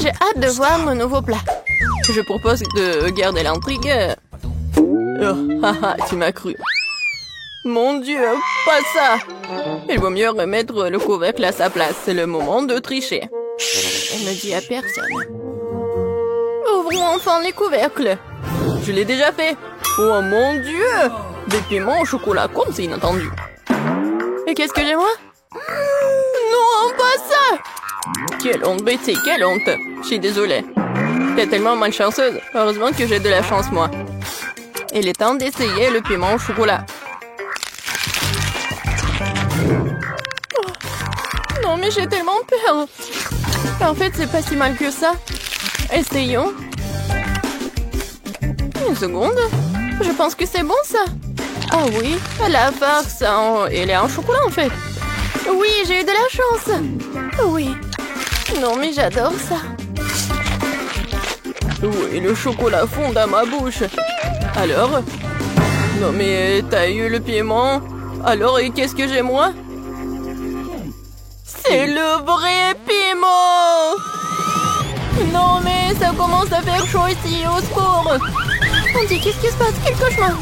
J'ai hâte de voir mon nouveau plat. Je propose de garder l'intrigue. Oh, haha, tu m'as cru. Mon Dieu, pas ça! Il vaut mieux remettre le couvercle à sa place. C'est le moment de tricher. Elle ne dit à personne. Ouvrons enfin les couvercles. Je l'ai déjà fait. Oh mon Dieu! Des piments au chocolat, comme c'est inattendu. Et qu'est-ce que j'ai moi? Non, pas ça! Quelle honte, Betty, quelle honte! Je suis désolée. T'es tellement malchanceuse. Heureusement que j'ai de la chance, moi. Il est temps d'essayer le piment au chocolat. Oh. Non, mais j'ai tellement peur. En fait, c'est pas si mal que ça. Essayons. Une seconde. Je pense que c'est bon, ça. Ah oui, la farce, elle est en chocolat, en fait. Oui, j'ai eu de la chance. Oui. Non, mais j'adore ça. Oui, le chocolat fond dans ma bouche. Alors? Non, mais t'as eu le piment. Alors, et qu'est-ce que j'ai, moi? C'est le vrai piment! Non, mais ça commence à faire chaud ici, au secours! On dit, qu'est-ce qui se passe? Quel cauchemar!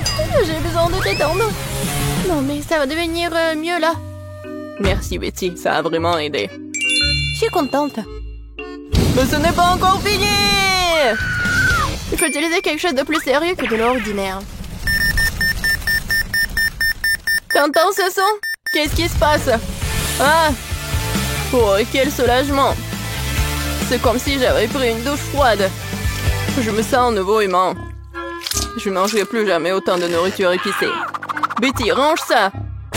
J'ai besoin de détendre. Non, mais ça va devenir mieux, là. Merci, Betty, ça a vraiment aidé. Je suis contente. Mais ce n'est pas encore fini! Il faut utiliser quelque chose de plus sérieux que de l'ordinaire. T'entends ce son? Qu'est-ce qui se passe? Ah! Oh, quel soulagement! C'est comme si j'avais pris une douche froide. Je me sens nouveau humain. Je mangerai plus jamais autant de nourriture épicée. Betty, range ça!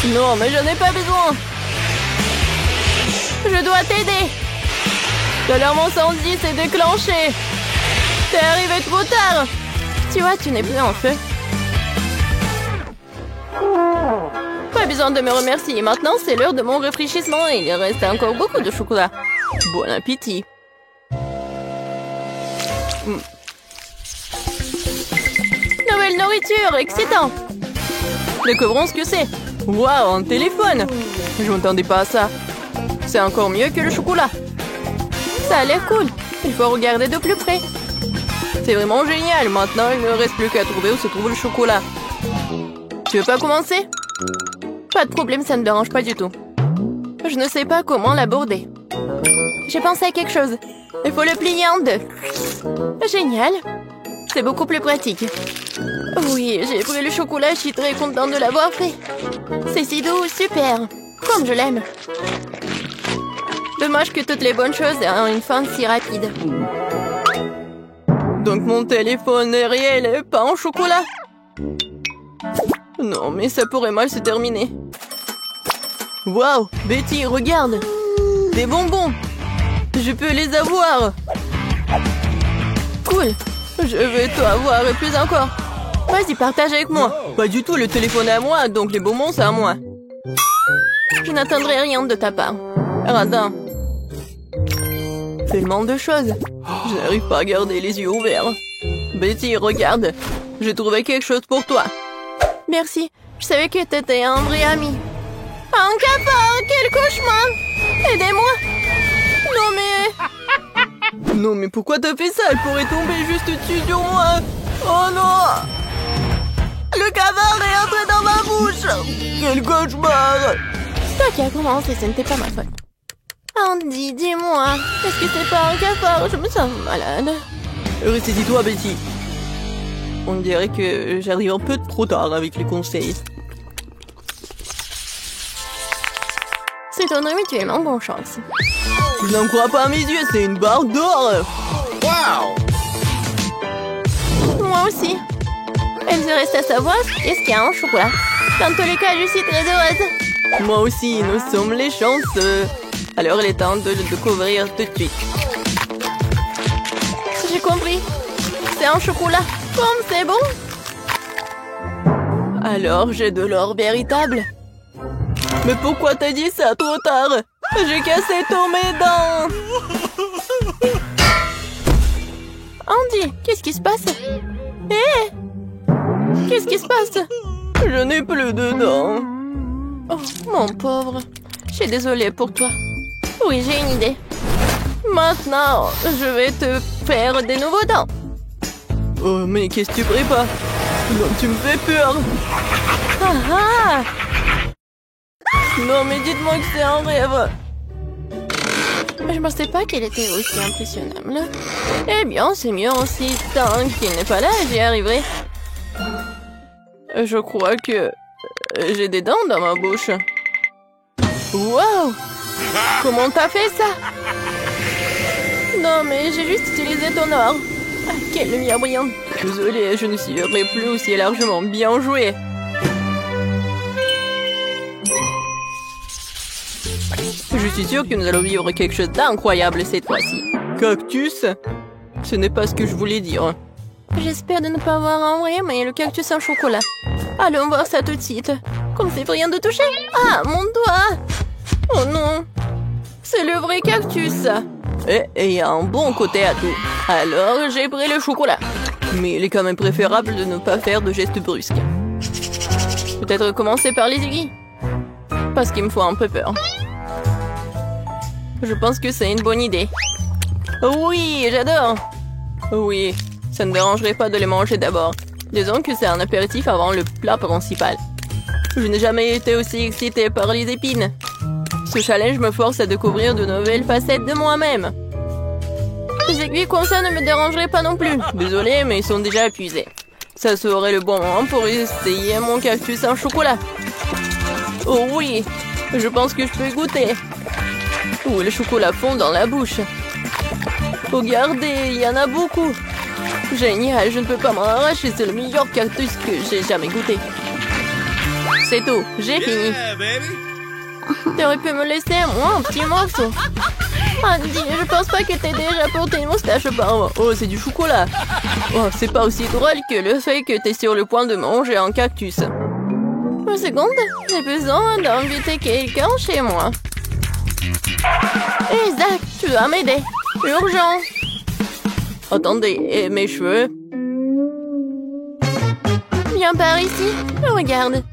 Non, mais je n'ai pas besoin! Je dois t'aider! L'alarme incendie s'est déclenchée! T'es arrivé trop tard! Tu vois, tu n'es plus en feu. Pas besoin de me remercier. Maintenant, c'est l'heure de mon rafraîchissement et il reste encore beaucoup de chocolat. Bon appétit! Nouvelle nourriture, excitant! Découvrons ce que c'est. Waouh, un téléphone! Je m'attendais pas à ça. C'est encore mieux que le chocolat. Ça a l'air cool. Il faut regarder de plus près. C'est vraiment génial. Maintenant, il ne reste plus qu'à trouver où se trouve le chocolat. Tu veux pas commencer? Pas de problème, ça ne me dérange pas du tout. Je ne sais pas comment l'aborder. J'ai pensé à quelque chose. Il faut le plier en deux. Génial. C'est beaucoup plus pratique. Oui, j'ai pris le chocolat, je suis très contente de l'avoir fait. C'est si doux, super. Comme je l'aime. Dommage que toutes les bonnes choses aient une fin si rapide. Donc mon téléphone est réel et pas en chocolat? Non, mais ça pourrait mal se terminer. Waouh, Betty, regarde. Des bonbons. Je peux les avoir. Cool. Je vais tout avoir et plus encore. Vas-y, partage avec moi. Pas du tout, le téléphone est à moi, donc les bonbons, c'est à moi. Je n'attendrai rien de ta part. Radin. Tellement de choses. Je n'arrive pas à garder les yeux ouverts. Betty, regarde. J'ai trouvé quelque chose pour toi. Merci. Je savais que t'étais un vrai ami. Un cafard, quel cauchemar! Aidez-moi! Non mais... Non mais pourquoi t'as fait ça? Elle pourrait tomber juste dessus sur moi. Oh non! Le cafard est entré dans ma bouche! Quel cauchemar! C'est toi qui as commencé, ce n'était pas ma faute. Andy, dis-moi, est-ce que c'est pas un cafard? Je me sens malade. Ressaisis-toi, Betty. On dirait que j'arrive un peu trop tard avec les conseils. C'est un habituellement bonne chance. Je n'en crois pas à mes yeux, c'est une barre d'or. Wow! Moi aussi. Il me reste à savoir qu'est-ce qu'il y a en chocolat. Dans tous les cas, je suis très heureuse. Moi aussi, nous sommes les chanceux. Alors, il est temps de le découvrir tout de suite. J'ai compris. C'est un chocolat. Comme c'est bon. Alors, j'ai de l'or véritable. Mais pourquoi t'as dit ça trop tard? J'ai cassé tous mes dents. Andy, qu'est-ce qui se passe? Hé! Qu'est-ce qui se passe? Je n'ai plus de dents. Oh, mon pauvre. Je suis désolée pour toi. Oui, j'ai une idée. Maintenant, je vais te faire des nouveaux dents. Oh, mais qu'est-ce que tu prépares? Non, tu me fais peur. Ah ah! Non, mais dites-moi que c'est un rêve. Je ne pensais pas qu'elle était aussi impressionnable. Eh bien, c'est mieux aussi. Tant qu'il n'est pas là, j'y arriverai. Je crois que j'ai des dents dans ma bouche. Wow! Comment t'as fait ça? Non, mais j'ai juste utilisé ton or. Ah, quelle lumière brillante. Désolée, je ne serai plus aussi largement. Bien joué. Je suis sûre que nous allons vivre quelque chose d'incroyable cette fois-ci. Cactus? Ce n'est pas ce que je voulais dire. J'espère de ne pas avoir en vrai, mais le cactus en chocolat. Allons voir ça tout de suite. Comme c'est rien de toucher. Ah, mon doigt! Oh non! C'est le vrai cactus! Et il y a un bon côté à tout. Alors, j'ai pris le chocolat. Mais il est quand même préférable de ne pas faire de gestes brusques. Peut-être commencer par les aiguilles. Parce qu'il me faut un peu peur. Je pense que c'est une bonne idée. Oui, j'adore. Oui, ça ne dérangerait pas de les manger d'abord. Disons que c'est un apéritif avant le plat principal. Je n'ai jamais été aussi excitée par les épines. Ce challenge me force à découvrir de nouvelles facettes de moi-même. Les aiguilles comme ça ne me dérangeraient pas non plus. Désolée, mais ils sont déjà épuisés. Ça serait le bon moment pour essayer mon cactus en chocolat. Oh oui, je pense que je peux goûter. Oh, le chocolat fond dans la bouche. Regardez, il y en a beaucoup. Génial, je ne peux pas m'en arracher. C'est le meilleur cactus que j'ai jamais goûté. C'est tout, j'ai fini. T'aurais pu me laisser moi un petit morceau. Andy, je pense pas que t'aies déjà porté une moustache auparavant. Oh, c'est du chocolat. Oh, c'est pas aussi drôle que le fait que t'es sur le point de manger un cactus. Une seconde, j'ai besoin d'inviter quelqu'un chez moi. Hé, Zach, tu dois m'aider. Urgent. Attendez, et mes cheveux? Viens par ici. Regarde.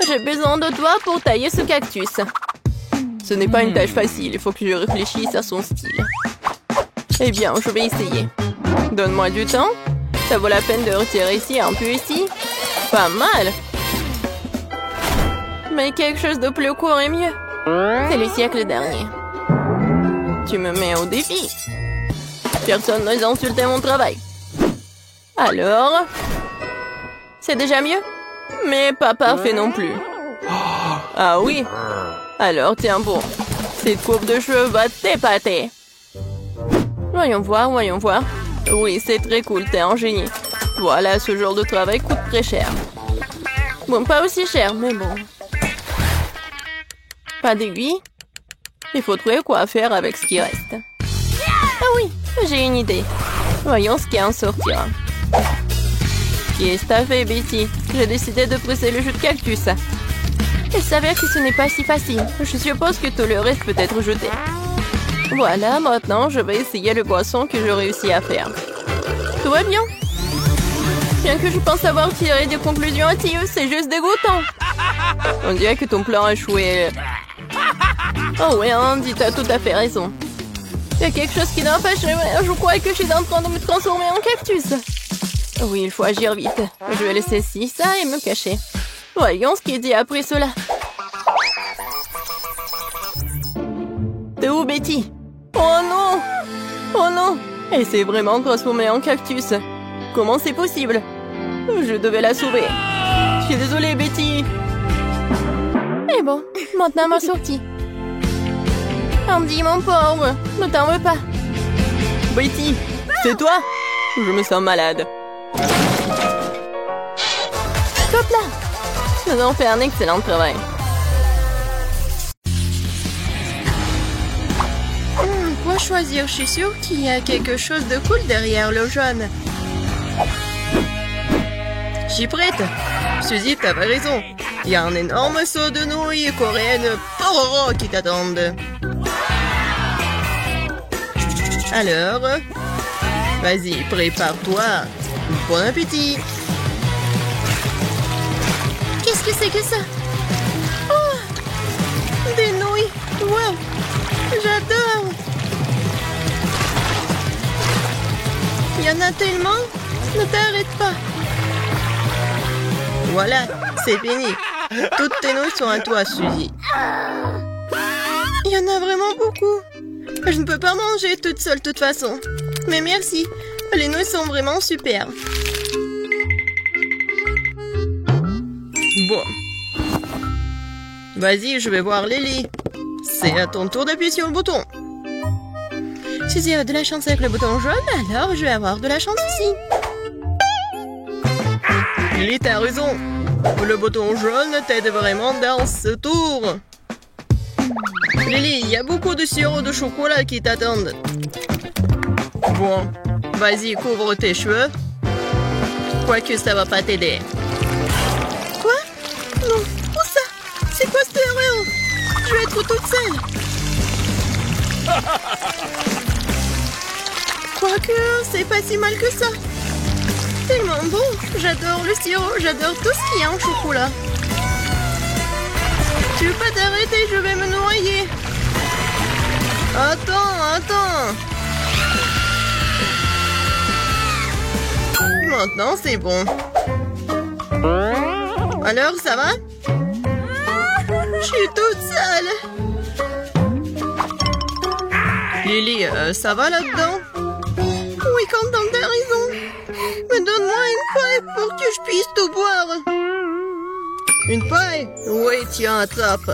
J'ai besoin de toi pour tailler ce cactus. Ce n'est pas une tâche facile. Il faut que je réfléchisse à son style. Eh bien, je vais essayer. Donne-moi du temps. Ça vaut la peine de retirer ici, un peu ici. Pas mal. Mais quelque chose de plus court est mieux. C'est le siècle dernier. Tu me mets au défi. Personne n'ose insulter mon travail. Alors? C'est déjà mieux? Mais pas parfait non plus. Ah oui? Alors tiens bon. Cette coupe de cheveux va t'épater. Voyons voir, voyons voir. Oui, c'est très cool, t'es un génie. Voilà, ce genre de travail coûte très cher. Bon, pas aussi cher, mais bon. Pas d'aiguille? Il faut trouver quoi faire avec ce qui reste. Ah oui, j'ai une idée. Voyons ce qui en sortira. Qu'est-ce que t'as fait, Betty? J'ai décidé de presser le jus de cactus. Il s'avère que ce n'est pas si facile. Je suppose que tout le reste peut être jeté. Voilà, maintenant je vais essayer le boisson que j'ai réussi à faire. Tout va bien. Bien que je pense avoir tiré des conclusions hâtives, c'est juste dégoûtant. On dirait que ton plan a échoué. Oh oui, Andy, t'as tout à fait raison. Il y a quelque chose qui n'a pas changé. Je crois que je suis en train de me transformer en cactus. Oui, il faut agir vite. Je vais laisser ci, ça et me cacher. Voyons ce qu'il dit après cela. T'es où, Betty? Oh non! Oh non! Elle s'est vraiment transformée en cactus. Comment c'est possible? Je devais la sauver. Je suis désolée, Betty. Et bon, maintenant ma sortie. Andy, mon pauvre, ne t'en veux pas. Betty, c'est toi? Je me sens malade. Stop là! Nous avons fait un excellent travail. Quoi choisir? Je suis sûre qu'il y a quelque chose de cool derrière le jaune. Je suis prête. Suzy, t'avais raison. Il y a un énorme seau de nouilles coréennes pororo qui t'attendent. Alors, vas-y, prépare-toi. Bon appétit. Qu'est-ce que c'est que ça? Oh, des nouilles. Wow, j'adore. y en a tellement. Ne t'arrête pas. Voilà, c'est fini. Toutes tes nouilles sont à toi, Suzy. Il y en a vraiment beaucoup. Je ne peux pas manger toute seule de toute façon. Mais merci, les nouilles sont vraiment super. Bon. Vas-y, je vais voir Lily. C'est à ton tour d'appuyer sur le bouton. Suzy a de la chance avec le bouton jaune, alors je vais avoir de la chance aussi. Lily, t'as raison. Le bouton jaune t'aide vraiment dans ce tour. Lily, il y a beaucoup de sirop de chocolat qui t'attendent. Bon, vas-y, couvre tes cheveux. Quoique ça va pas t'aider. Quoi? Non, où ça? C'est quoi cette erreur? Je vais être toute seule. Quoique, c'est pas si mal que ça. Tellement bon. J'adore le sirop, j'adore tout ce qui est en chocolat. Tu veux pas t'arrêter, je vais me noyer. Attends. Maintenant, c'est bon. Alors, ça va? Je suis toute seule. Lily, ça va là-dedans? Oui, Quentin, t'as raison. Mais donne-moi une paille pour que je puisse tout boire. Une paille? Oui, tiens, attrape.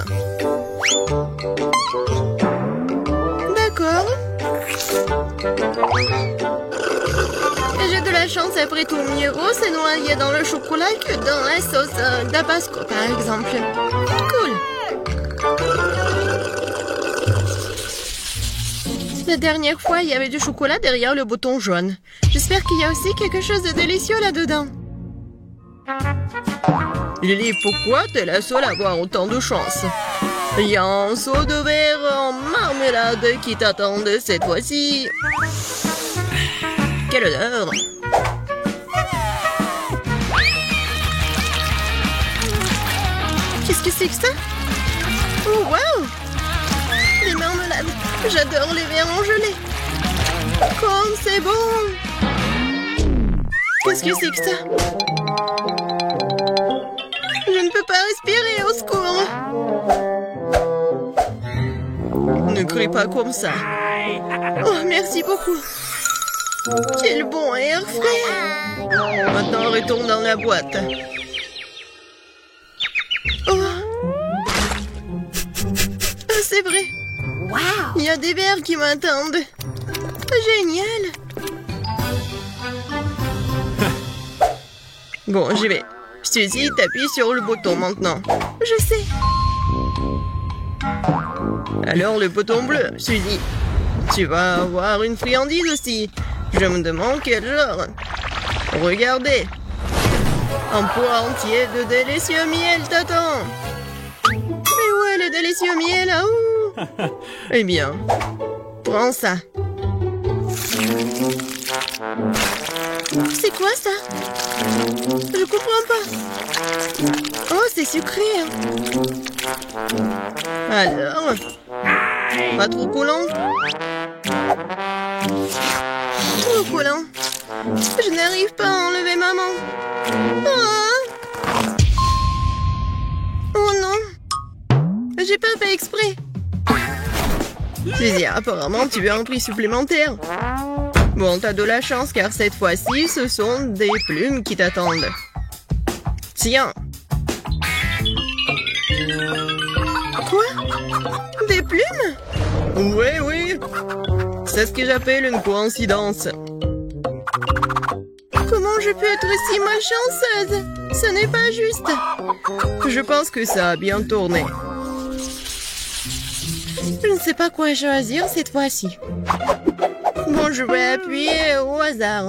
D'accord. J'ai de la chance après tout. Miro s'est noyé dans le chocolat que dans la sauce Tabasco, par exemple. Cool. La dernière fois, il y avait du chocolat derrière le bouton jaune. J'espère qu'il y a aussi quelque chose de délicieux là-dedans. Lily, pourquoi t'es la seule à avoir autant de chance? Il y a un seau de verre en marmelade qui t'attendait cette fois-ci. Quelle odeur! Qu'est-ce que c'est que ça? Oh, wow! Les marmelades! J'adore les verres en gelée! Comme c'est bon! Qu'est-ce que c'est que ça? Je ne peux pas respirer, au secours! Ne crie pas comme ça. Oh, merci beaucoup. Quel bon air frais. Maintenant, retourne dans la boîte. Oh. C'est vrai. Wow! Il y a des verres qui m'attendent. Génial. Bon, j'y vais. Suzy, t'appuies sur le bouton maintenant. Je sais. Alors, le bouton bleu, Suzy. Tu vas avoir une friandise aussi. Je me demande quel genre. Regardez. Un pot entier de délicieux miel t'attend. Mais où est le délicieux miel? Ah, ouh. Eh bien, prends ça. C'est quoi ça? Je comprends pas. Oh, c'est sucré. Alors, pas trop collant? Trop collant. Je n'arrive pas à enlever maman. Oh non. J'ai pas fait exprès. Suzy, apparemment, tu veux un prix supplémentaire. Bon, t'as de la chance car cette fois-ci, ce sont des plumes qui t'attendent. Tiens. Quoi? Des plumes? Oui. C'est ce que j'appelle une coïncidence. Comment je peux être si malchanceuse? Ce n'est pas juste. Je pense que ça a bien tourné. Je ne sais pas quoi choisir cette fois-ci. Bon, je vais appuyer au hasard.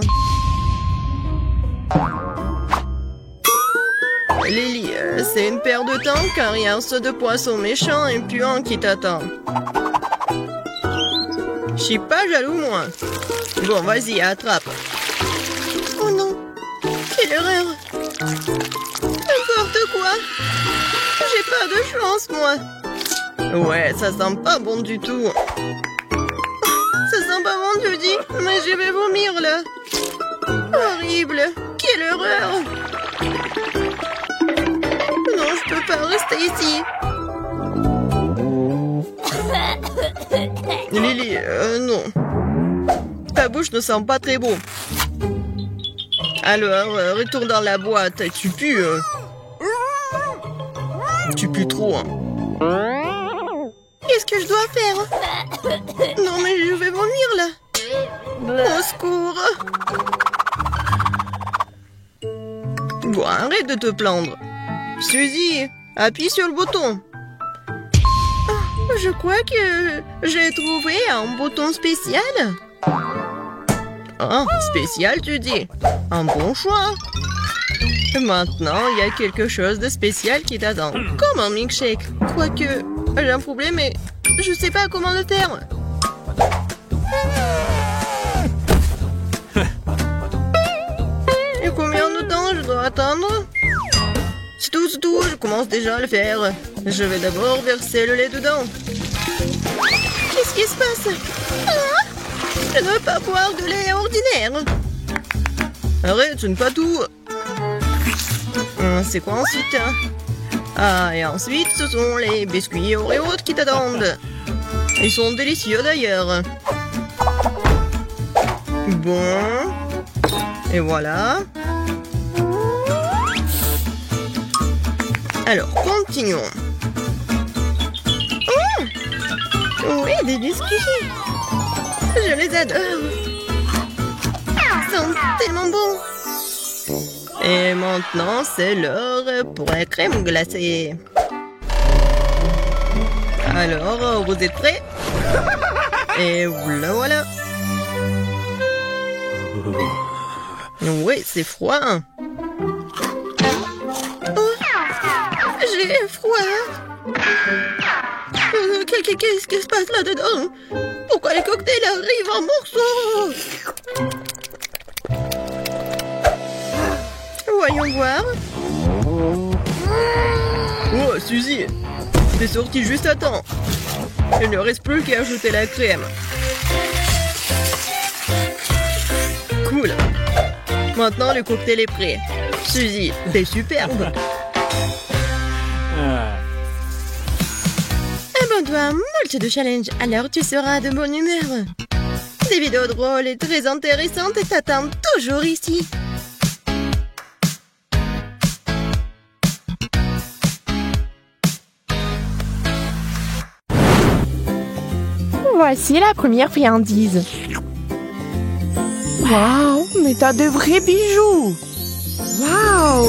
Lily, c'est une perte de temps car il y a un seau de poisson méchant et puant qui t'attend. Je suis pas jaloux, moi. Bon, vas-y, attrape. Oh non, quelle erreur. N'importe quoi. J'ai pas de chance, moi. Ouais, ça sent pas bon du tout. Ça sent pas bon, tu dis? Mais je vais vomir, là. Horrible. Quelle horreur. Non, je peux pas rester ici. Lily, non. Ta bouche ne sent pas très bon. Alors, retourne dans la boîte. Tu pues. Tu pues trop, hein. Qu'est-ce que je dois faire? Non, mais je vais vomir, là. Au secours. Bon, arrête de te plaindre. Suzy, appuie sur le bouton. Je crois que j'ai trouvé un bouton spécial. Ah, spécial, tu dis? Un bon choix. Maintenant, il y a quelque chose de spécial qui t'attend. Comme un milkshake. Quoique, j'ai un problème, mais je sais pas comment le faire. Et combien de temps je dois attendre? C'est tout, je commence déjà à le faire. Je vais d'abord verser le lait dedans. Qu'est-ce qui se passe? Ah, je ne veux pas boire de lait ordinaire. Arrête, ce n'est pas tout. C'est quoi ensuite? Ah, et ensuite, ce sont les biscuits Oreos qui t'attendent. Ils sont délicieux d'ailleurs. Bon. Et voilà. Alors, continuons. Oh, oui, des biscuits. Je les adore. Ils sont tellement bons. Et maintenant, c'est l'heure pour la crème glacée. Alors, vous êtes prêts? Et voilà. Oui, c'est froid. Oh, j'ai froid. Qu'est-ce qui se passe là-dedans? Pourquoi les cocktails arrivent en morceaux? Voyons voir. Oh, Suzy, t'es sortie juste à temps. Il ne reste plus qu'à ajouter la crème. Cool. Maintenant, le cocktail est prêt. Suzy, t'es superbe. Abonne-toi à moult de challenges, alors tu seras de bonne humeur. Des vidéos drôles et très intéressantes t'attendent toujours ici. Voici la première friandise. Waouh, mais t'as de vrais bijoux. Waouh.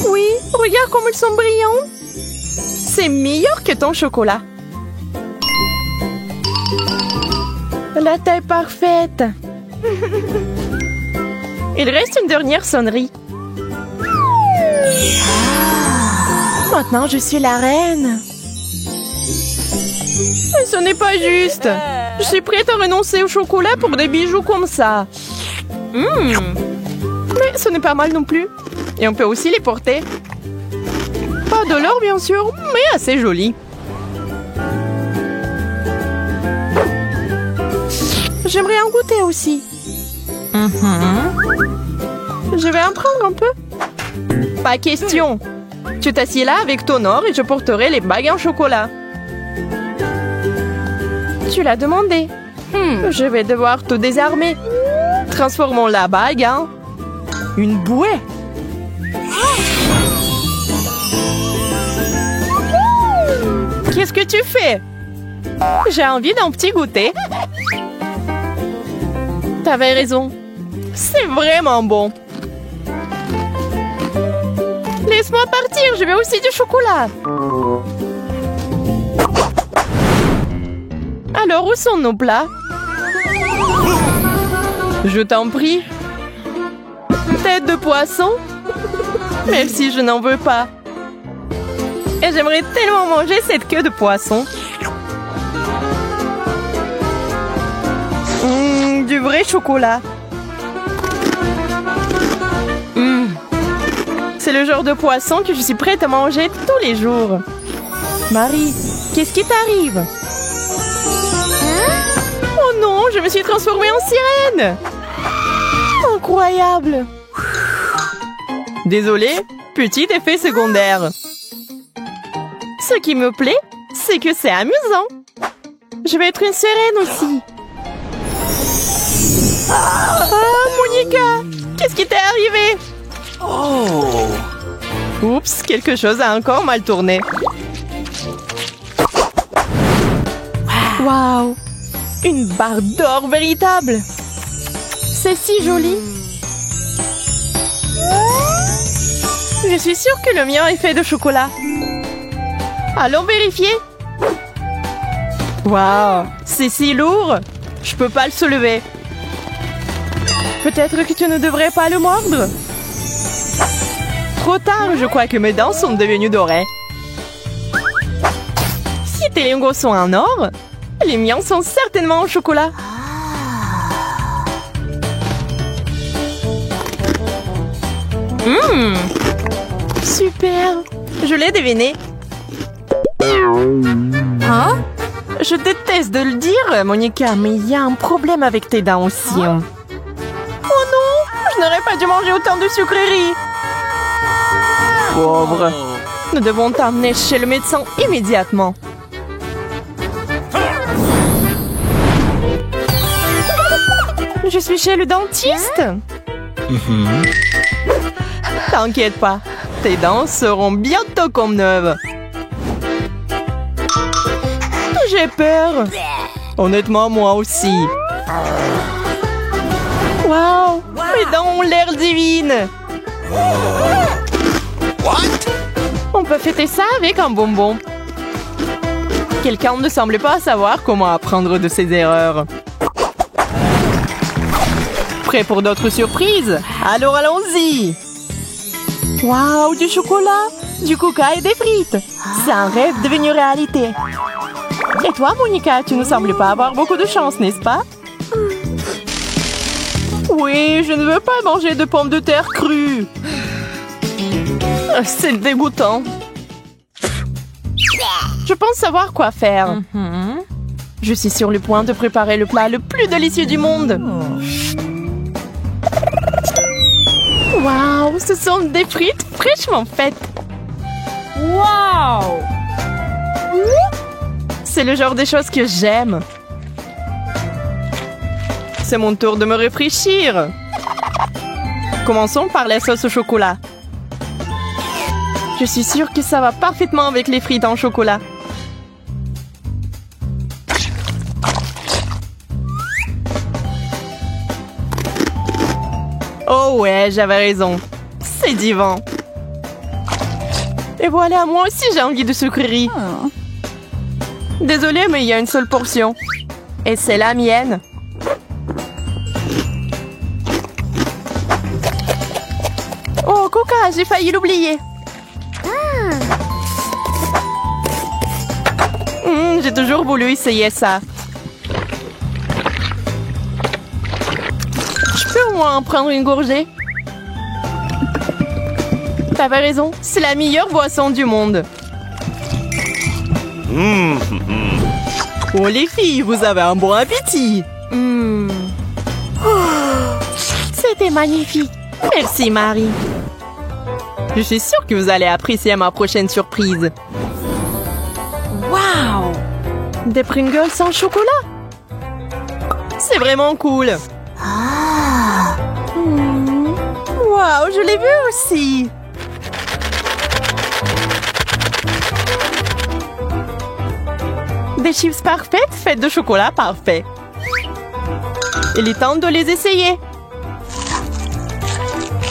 Oui, regarde comme ils sont brillants. C'est meilleur que ton chocolat. La taille parfaite. Il reste une dernière sonnerie. Maintenant, je suis la reine. Mais ce n'est pas juste. Je suis prête à renoncer au chocolat pour des bijoux comme ça. Mais ce n'est pas mal non plus. Et on peut aussi les porter. Pas de l'or, bien sûr, mais assez joli. J'aimerais en goûter aussi. Je vais en prendre un peu. Pas question. Tu t'assieds là avec ton or et je porterai les bagues en chocolat. Tu l'as demandé. Je vais devoir te désarmer. Transformons la bague en une bouée. Qu'est-ce que tu fais? J'ai envie d'un petit goûter. T'avais raison. C'est vraiment bon. Laisse-moi partir, je veux aussi du chocolat. Alors, où sont nos plats? Je t'en prie. Tête de poisson? Merci, je n'en veux pas. Et j'aimerais tellement manger cette queue de poisson. Du vrai chocolat. C'est le genre de poisson que je suis prête à manger tous les jours. Marie, qu'est-ce qui t'arrive? Oh non, Je me suis transformée en sirène! Incroyable! Désolée, petit effet secondaire. Ce qui me plaît, c'est que c'est amusant. Je vais être une sirène aussi. Ah, Monica! Qu'est-ce qui t'est arrivé? Oh! Oups, quelque chose a encore mal tourné. Waouh! Une barre d'or véritable! C'est si joli! Je suis sûre que le mien est fait de chocolat. Allons vérifier! Waouh! C'est si lourd! Je peux pas le soulever. Peut-être que tu ne devrais pas le mordre? Trop tard, je crois que mes dents sont devenues dorées. Si tes lingots sont en or, les miens sont certainement en chocolat. Super! Je l'ai deviné. Hein? Je déteste de le dire, Monica, mais il y a un problème avec tes dents aussi. Oh non! Je n'aurais pas dû manger autant de sucreries. Pauvre. Nous devons t'emmener chez le médecin immédiatement. Je suis chez le dentiste. T'inquiète pas, tes dents seront bientôt comme neuves. J'ai peur. Honnêtement, moi aussi. Waouh, mes dents ont l'air divines. On peut fêter ça avec un bonbon. Quelqu'un ne semble pas savoir comment apprendre de ses erreurs. Prêt pour d'autres surprises? Alors allons-y! Waouh, du chocolat, du coca et des frites! C'est un rêve devenu réalité. Et toi, Monica, tu ne sembles pas avoir beaucoup de chance, n'est-ce pas? Oui, je ne veux pas manger de pommes de terre crues. C'est dégoûtant. Je pense savoir quoi faire. Je suis sur le point de préparer le plat le plus délicieux du monde. Waouh, ce sont des frites fraîchement faites. Waouh! C'est le genre de choses que j'aime. C'est mon tour de me réfléchir. Commençons par la sauce au chocolat. Je suis sûre que ça va parfaitement avec les frites en chocolat. Oh ouais, j'avais raison. C'est divin. Et voilà, moi aussi j'ai envie de sucreries. Désolée, mais il y a une seule portion. Et c'est la mienne. Oh, Coca, j'ai failli l'oublier. J'ai toujours voulu essayer ça. Je peux au moins en prendre une gorgée? T'avais raison, c'est la meilleure boisson du monde. Oh les filles, vous avez un bon appétit. C'était magnifique. Merci Marie. Je suis sûre que vous allez apprécier ma prochaine surprise. Waouh! Des Pringles sans chocolat? C'est vraiment cool. Waouh, je l'ai vu aussi. Des chips parfaites faites de chocolat parfait. Il est temps de les essayer.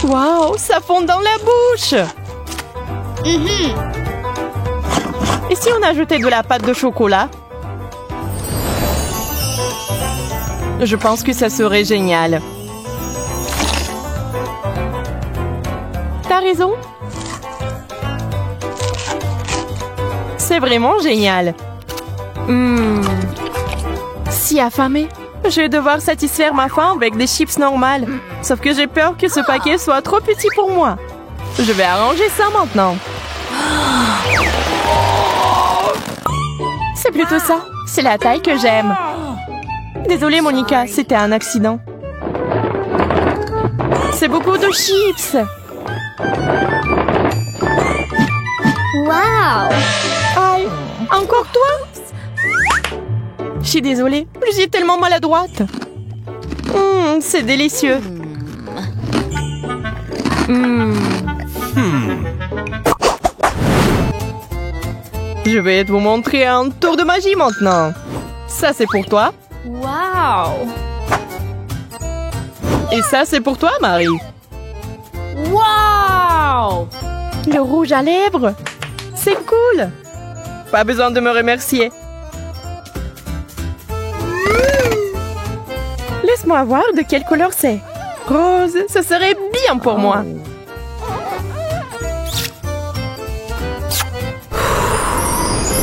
Waouh, ça fond dans la bouche. Et si on ajoutait de la pâte de chocolat? Je pense que ça serait génial. T'as raison. C'est vraiment génial. Si affamée, je vais devoir satisfaire ma faim avec des chips normales. Sauf que j'ai peur que ce paquet soit trop petit pour moi. Je vais arranger ça maintenant. C'est plutôt ça. C'est la taille que j'aime. Désolée, Monica, c'était un accident. C'est beaucoup de chips. Wow! Aïe, encore toi? Je suis désolée, je suis tellement maladroite. C'est délicieux. Je vais vous montrer un tour de magie maintenant. Ça, c'est pour toi. Wow! Et ça, c'est pour toi, Marie. Wow! Le rouge à lèvres. C'est cool. Pas besoin de me remercier. Laisse-moi voir de quelle couleur c'est. Rose, ce serait bien pour moi.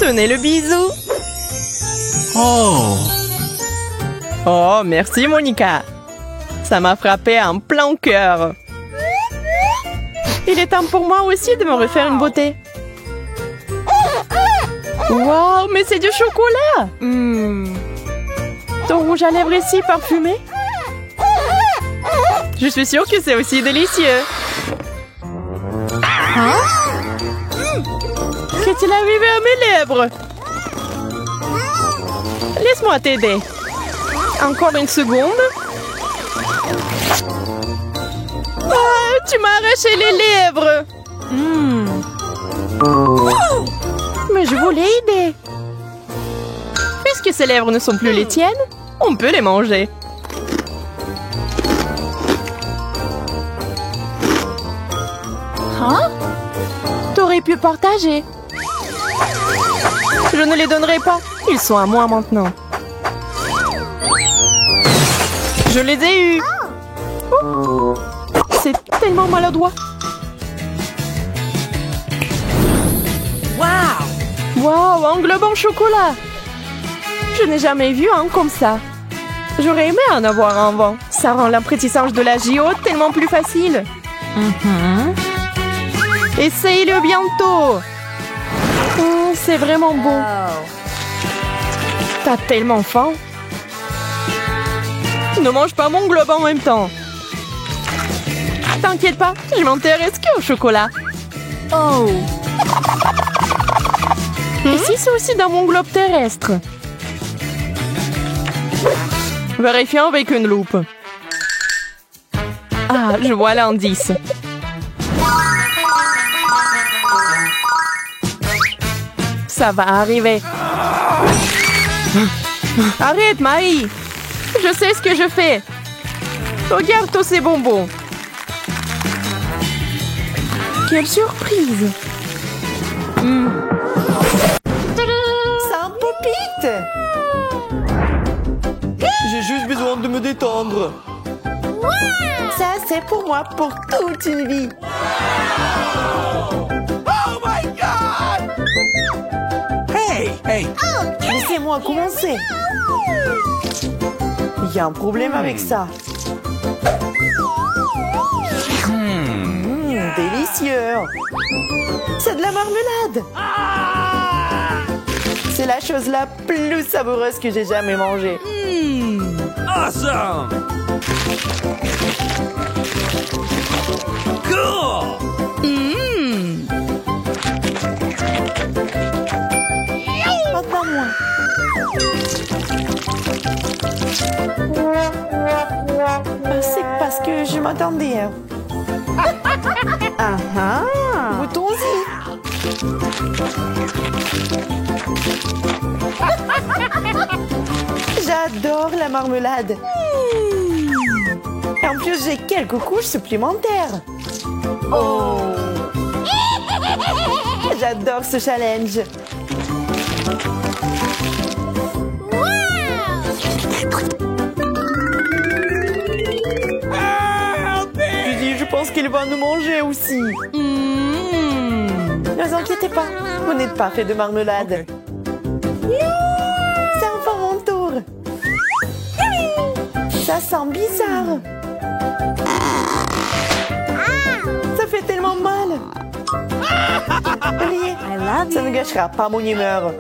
Tenez le bisou. Oh, merci Monica. Ça m'a frappé en plein cœur. Il est temps pour moi aussi de me refaire une beauté. Wow, mais c'est du chocolat. Ton rouge à lèvres est si parfumé. Je suis sûre que c'est aussi délicieux. Qu'est-il arrivé à mes lèvres? Laisse-moi t'aider. Encore une seconde. Ah, tu m'as arraché les lèvres. Mais je voulais aider. Puisque ces lèvres ne sont plus les tiennes, on peut les manger. T'aurais pu partager. Je ne les donnerai pas. Ils sont à moi maintenant. Je les ai eus. C'est tellement maladroit. Wow, un globe en chocolat. Je n'ai jamais vu un comme ça. J'aurais aimé en avoir un avant. Ça rend l'apprentissage de la JO tellement plus facile. Essaye-le bientôt. C'est vraiment beau. T'as tellement faim. Ne mange pas mon globe en même temps. T'inquiète pas, je m'intéresse qu'au chocolat. Et si c'est aussi dans mon globe terrestre? Vérifions avec une loupe. Ah, je vois l'indice. Ça va arriver. Arrête, Marie. Je sais ce que je fais. Regarde tous ces bonbons. Quelle surprise. Ça popite. J'ai juste besoin de me détendre. Ça, c'est pour moi pour toute une vie. Oh my God! Hey! Laissez-moi commencer. Il y a un problème avec ça. Délicieux. C'est de la marmelade. C'est la chose la plus savoureuse que j'ai jamais mangée. Awesome! Cool! Pas moi. C'est parce que je m'attendais. Goûtons-y. J'adore la marmelade. Et en plus, j'ai quelques couches supplémentaires. J'adore ce challenge. Je pense qu'il va nous manger aussi. Ne vous inquiétez pas, vous n'êtes pas fait de marmelade. C'est enfin mon tour. Ça sent bizarre. Ça fait tellement mal. Oubliez, ça ne gâchera pas mon humeur.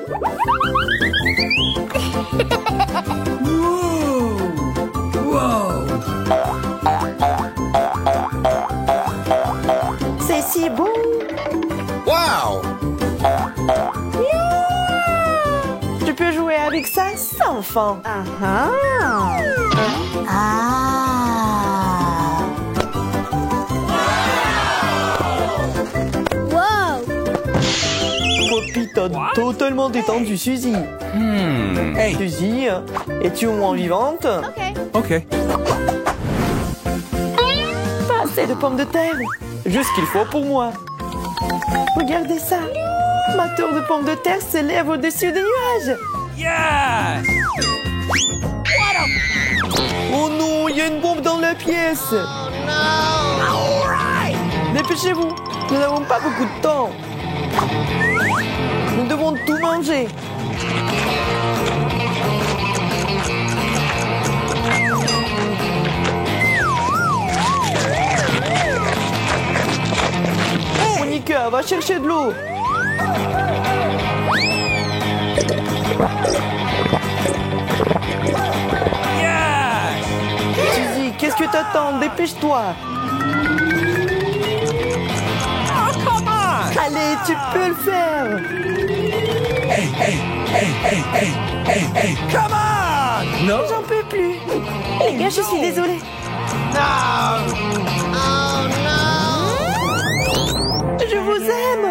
C'est si beau. Wow! Je peux jouer avec ça sans fin. Poppy t'a totalement détendu, Suzy. Hey! Suzy, es-tu au moins vivante? OK. Pas assez de pommes de terre. Juste ce qu'il faut pour moi. Regardez ça. Ma tour de pommes de terre s'élève au-dessus des nuages. Yes! Oh non, il y a une bombe dans la pièce. Dépêchez-vous, nous n'avons pas beaucoup de temps. Nous devons tout manger. Monica, va chercher de l'eau. Suzy, qu'est-ce que t'attends? Dépêche-toi. Allez, tu peux le faire. Come on! No! J'en peux plus. Les gars, je suis désolée. Je vous aime.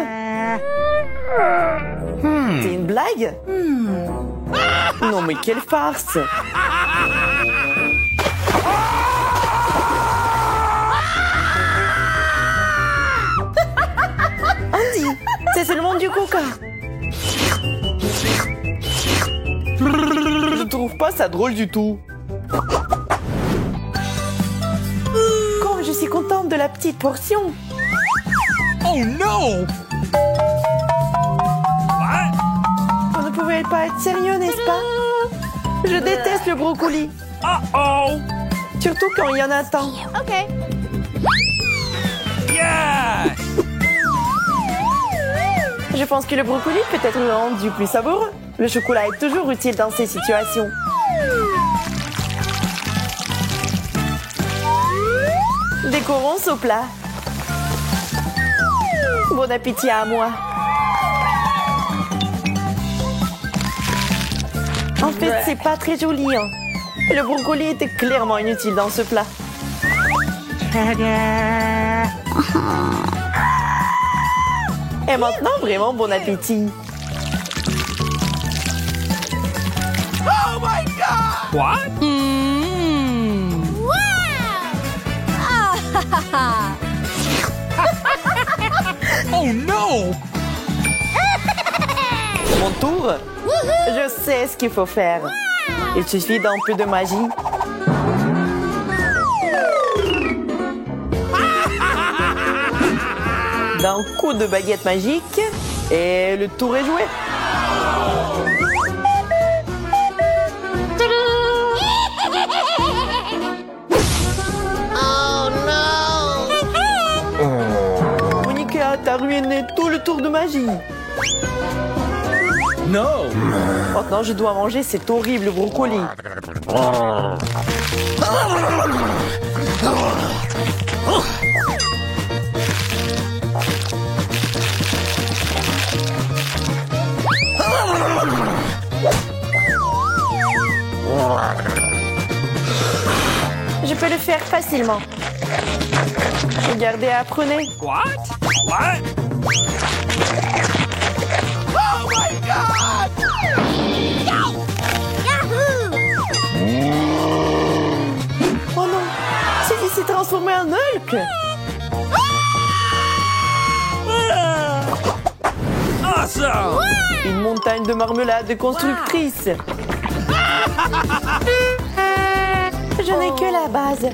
C'est une blague? Non, mais quelle farce. Andy, c'est seulement du coca. Je trouve pas ça drôle du tout. Comme je suis contente de la petite portion. Oh no! What? Vous ne pouvez pas être sérieux, n'est-ce pas? Je déteste le brocoli. Uh-oh! Surtout quand il y en a tant. Yes! Je pense que le brocoli peut être rendu plus savoureux. Le chocolat est toujours utile dans ces situations. Décorons ce plat. Bon appétit à moi. En fait, c'est pas très joli. Hein. Le brocoli était clairement inutile dans ce plat. Et maintenant, vraiment bon appétit. Oh my God! What? Oh no! Mon tour. Je sais ce qu'il faut faire. Il suffit d'un peu de magie. D'un coup de baguette magique et le tour est joué. Monica, t'as ruiné tout le tour de magie. No! Maintenant, je dois manger cet horrible brocoli. Je peux le faire facilement. Regardez, apprenez. What? What? Oh my God! Oh non, Suzy s'est transformé en Hulk. Awesome! Une montagne de marmelade constructrice. Je n'ai que la base.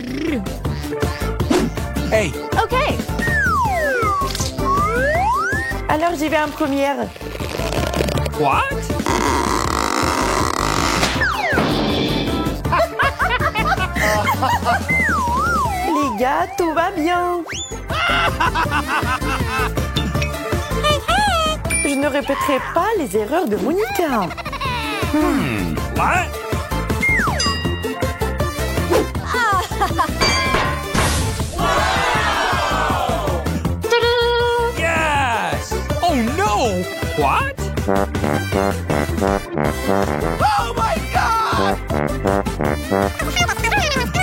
Hey! Alors j'y vais en première. What? Les gars, tout va bien. Je ne répéterai pas les erreurs de Monica. What? Oh my God!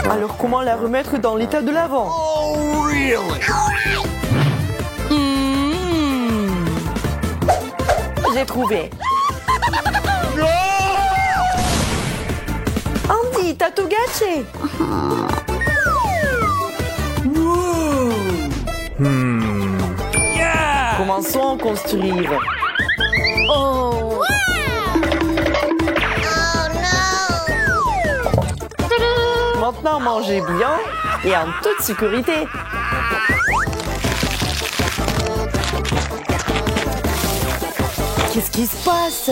Alors comment la remettre dans l'état de l'avant? Oh, really? J'ai trouvé. No! Andy, t'as tout gâché. Yeah! Commençons à construire. Oh. Maintenant, mangez bouillant et en toute sécurité. Qu'est-ce qui se passe?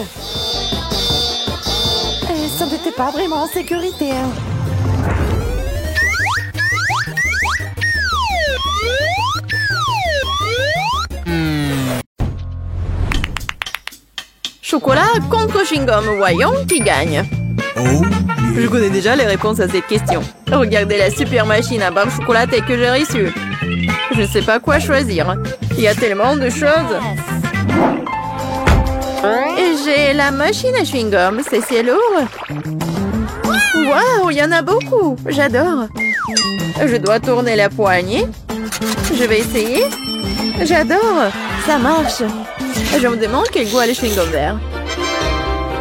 Ça n'était pas vraiment en sécurité. Hein. Chocolat contre chewing-gum, voyons qui gagne. Je connais déjà les réponses à cette question. Regardez la super machine à barre chocolatée que j'ai reçue. Je ne sais pas quoi choisir. Il y a tellement de choses. Et j'ai la machine à chewing-gum, c'est lourd. Waouh, il y en a beaucoup. J'adore. Je dois tourner la poignée. Je vais essayer. J'adore. Ça marche. Je me demande quel goût a le chewing-gum vert.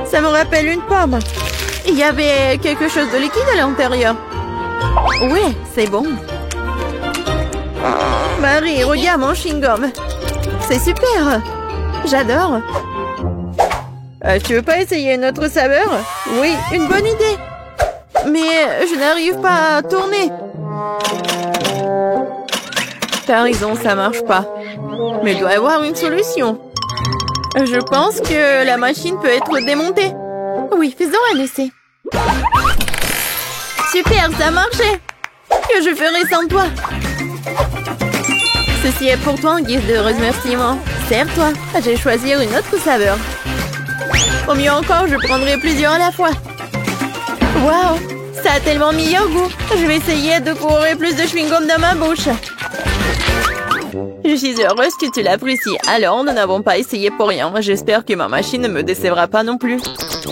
Ça me rappelle une pomme. Il y avait quelque chose de liquide à l'intérieur. Oui, c'est bon. Marie, regarde mon chewing-gum. C'est super. J'adore. Tu veux pas essayer une autre saveur? Oui, une bonne idée. Mais je n'arrive pas à tourner. T'as raison, ça marche pas. Mais il doit y avoir une solution. Je pense que la machine peut être démontée. Oui, faisons un essai. Super, ça a marché. Que je ferai sans toi? Ceci est pour toi en guise de remerciement. Sers-toi. Je vais choisir une autre saveur. Au mieux encore, je prendrai plusieurs à la fois. Waouh, ça a tellement meilleur goût. Je vais essayer de courir plus de chewing-gum dans ma bouche. Je suis heureuse que tu l'apprécies. Alors, nous n'avons pas essayé pour rien. J'espère que ma machine ne me décevra pas non plus.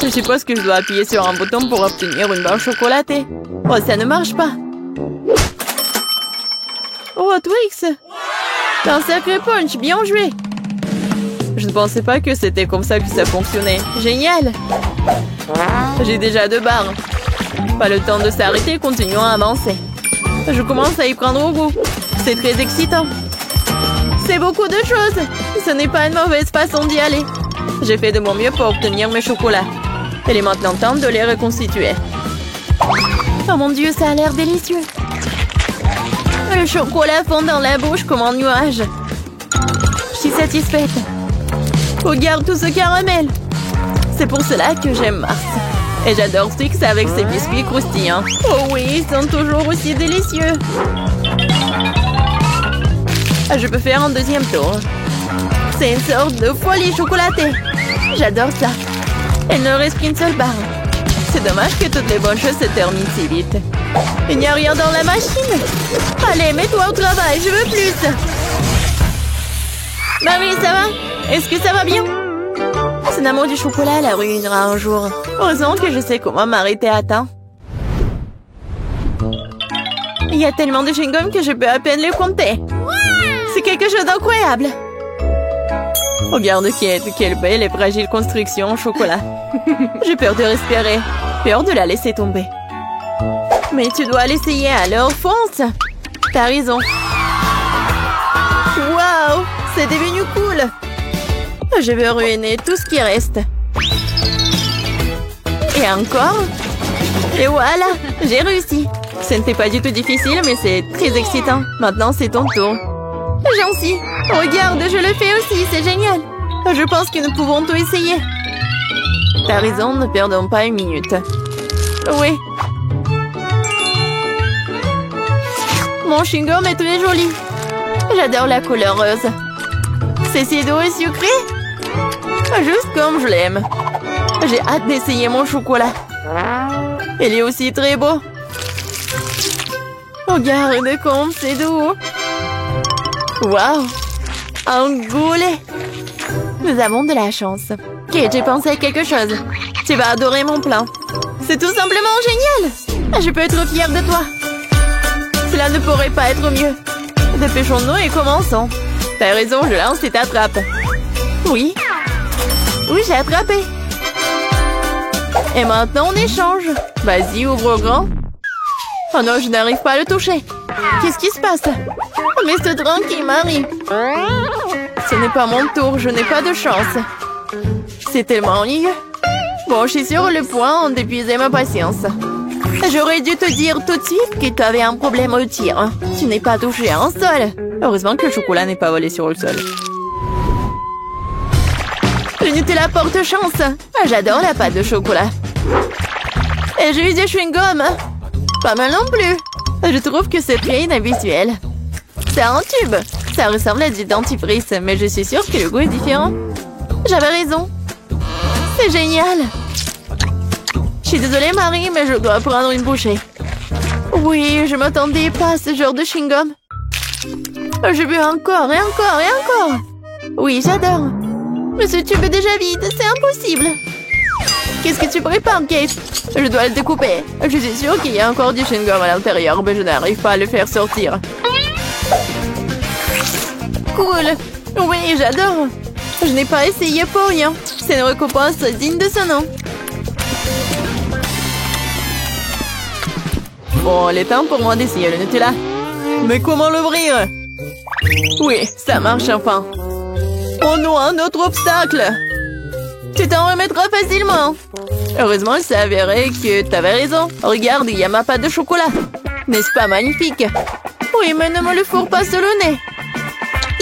Je suppose que je dois appuyer sur un bouton pour obtenir une barre chocolatée. Oh, ça ne marche pas. Oh, Twix! C'est un sacré punch, bien joué! Je ne pensais pas que c'était comme ça que ça fonctionnait. Génial! J'ai déjà 2 barres. Pas le temps de s'arrêter, continuons à avancer. Je commence à y prendre au goût. C'est très excitant. C'est beaucoup de choses. Ce n'est pas une mauvaise façon d'y aller. J'ai fait de mon mieux pour obtenir mes chocolats. Il est maintenant temps de les reconstituer. Oh mon Dieu, ça a l'air délicieux. Le chocolat fond dans la bouche comme un nuage. Je suis satisfaite. Regarde tout ce caramel. C'est pour cela que j'aime Mars. Et j'adore Twix avec ses biscuits croustillants. Oh oui, ils sont toujours aussi délicieux. Je peux faire un deuxième tour. C'est une sorte de folie chocolatée. J'adore ça. Il ne reste qu'une seule barre. C'est dommage que toutes les bonnes choses se terminent si vite. Il n'y a rien dans la machine. Allez, mets-toi au travail, je veux plus. Marie, ça va? Est-ce que ça va bien? Son amour du chocolat la ruinera un jour. Heureusement que je sais comment m'arrêter à temps. Il y a tellement de chewing-gum que je peux à peine les compter. C'est quelque chose d'incroyable. Regarde quelle belle et fragile construction en chocolat. J'ai peur de respirer. Peur de la laisser tomber. Mais tu dois l'essayer, alors fonce. T'as raison. Waouh, c'est devenu cool. Je vais ruiner tout ce qui reste. Et encore. Et voilà, j'ai réussi. Ce n'était pas du tout difficile, mais c'est très excitant. Maintenant, c'est ton tour. Gentil. Regarde, je le fais aussi, c'est génial. Je pense que nous pouvons tout essayer. T'as raison, ne perdons pas une minute. Oui. Mon chewing-gum est très joli. J'adore la couleur rose. C'est si doux et sucré. Juste comme je l'aime. J'ai hâte d'essayer mon chocolat. Il est aussi très beau. Regarde comme c'est doux. Waouh! Un goulet! Nous avons de la chance. Ok, j'ai pensé à quelque chose. Tu vas adorer mon plan. C'est tout simplement génial. Je peux être fière de toi. Cela ne pourrait pas être mieux. Dépêchons-nous et commençons. T'as raison, je lance et t'attrape. Oui. Oui, j'ai attrapé. Et maintenant, on échange. Vas-y, ouvre grand. Oh non, je n'arrive pas à le toucher. Qu'est-ce qui se passe? Reste tranquille, Marie. Ce n'est pas mon tour, je n'ai pas de chance. C'est tellement ennuyeux. Bon, je suis sur le point d'épuiser ma patience. J'aurais dû te dire tout de suite que tu avais un problème au tir. Tu n'es pas touché à un sol. Heureusement que le chocolat n'est pas volé sur le sol. Le Nutella porte chance. J'adore la pâte de chocolat. Et j'ai eu des chewing-gums. Pas mal non plus. Je trouve que c'est très inhabituel. C'est un tube. Ça ressemble à du dentifrice, mais je suis sûre que le goût est différent. J'avais raison. C'est génial. Je suis désolée, Marie, mais je dois prendre une bouchée. Oui, je m'attendais pas à ce genre de chewing-gum. Je veux encore et encore et encore. Oui, j'adore. Mais ce tube est déjà vide, c'est impossible. Qu'est-ce que tu prépares, Kate? Je dois le découper. Je suis sûre qu'il y a encore du chewing-gum à l'intérieur, mais je n'arrive pas à le faire sortir. Cool. Oui, j'adore. Je n'ai pas essayé pour rien. C'est une récompense digne de ce nom. Bon, il est temps pour moi d'essayer le Nutella. Mais comment l'ouvrir? Oui, ça marche enfin. Oh non, un autre obstacle. Tu t'en remettras facilement. Heureusement, il s'est avéré que t'avais raison. Regarde, il y a ma pâte de chocolat. N'est-ce pas magnifique? Oui, mais ne me le fourre pas sur le nez.